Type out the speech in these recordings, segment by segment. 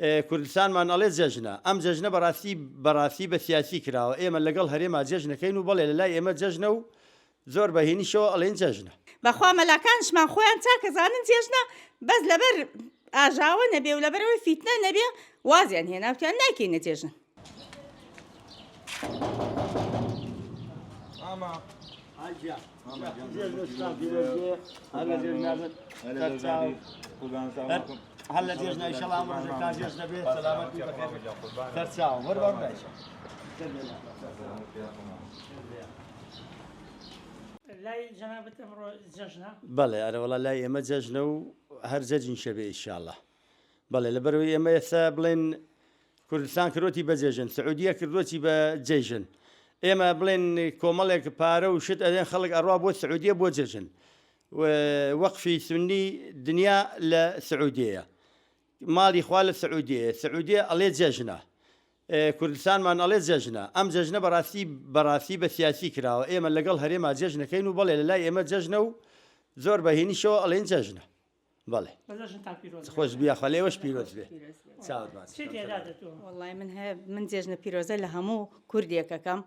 کوردستانمان ئەڵێ جەژنە ئەم جەژنە بەڕاستی بە سیاسی کراوە ئێمە لەگەڵ هەرێما جەژنەکەین و بەڵێ لە لای ئێمە جەژنە و زۆر بەهێنیشەوە ئەڵێن جەژنە بەخوا مەلاکانشمان خۆیان چاکەزانن جێژنە بەس لەبەر ئاژاوە نەبێ و لەبەرەوەی فیتنە نەبێ وازیان هێناوتیان ناکەینە جێژن هەر لە جێژنە ئیشەڵا ئەم ڕۆژێکا جێژنە بێت سەلامەت و بەخێر سەرچاوم وەرە بەڕدایشە لای جەنابەت ئەمڕۆ جەژنە بەڵێ ئەرەوەڵا لای ئێمە جەژنە و هەر جەجین شەبێ ئیشاڵڵا بەڵێ لەبەرەوەی ئێمە ئێستا بڵێن کوردستان کردوەتی بە جێژن سعودیە کردوەتی بە جێژن ئێمە بڵێن کۆمەڵێک پارە و شت ئەدێن خەڵک ئەڕوا بۆ سعودیە بۆ جێژن وەقفی سنی دنیا لە سعودیەیە ماڵی خوا لە سعودیە ئەڵێ جێژنە کوردستانمان ئەڵێ جەژنە ئەم جەژنە بەڕاستی بە سیاسی کراوە ئێمە لەگەڵ هەرێما جێژنەکەین و بەڵێ لە لای ئێمە جەژنە و زۆر بەهێنیشەوە ئەڵێن جەژنە بەڵێ خۆش بیاخوا لێوەش پیرۆز بێ وەڵای من جێژنە پیرۆزە لە هەموو کوردێکەکەم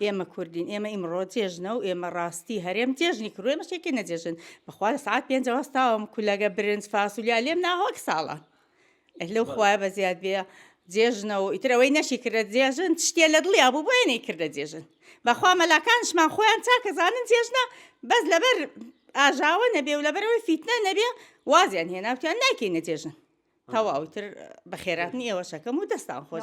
ئێمە کوردین ئێمە ئیمڕۆ جێژنە و ئێمە ڕاستی هەرێم جێژنی کردو ئێمە شتێکی نەجێژن بەخوا لە سعات 5 وەستاوم کولەگە برنج فاسولیا لێم ناهۆک ساڵان لەو خوایە بە زیاد بێ جێژنە و ئیترەوەی نەشی کردە جێژن شتێ لە دڵیا بوو بۆیە نەیکردە جێژن بەخوا مەلاکانشمان خۆیان چاکەزانن جێژنە بەس لەبەر ئاژاوە نەبێ و لەبەرەوەی فیتنە نەبێ وازیان هێناوتیان ناکەینە جێژن تەواوتر بە خێراتنی ئێوەشەکەم و دەستان خۆش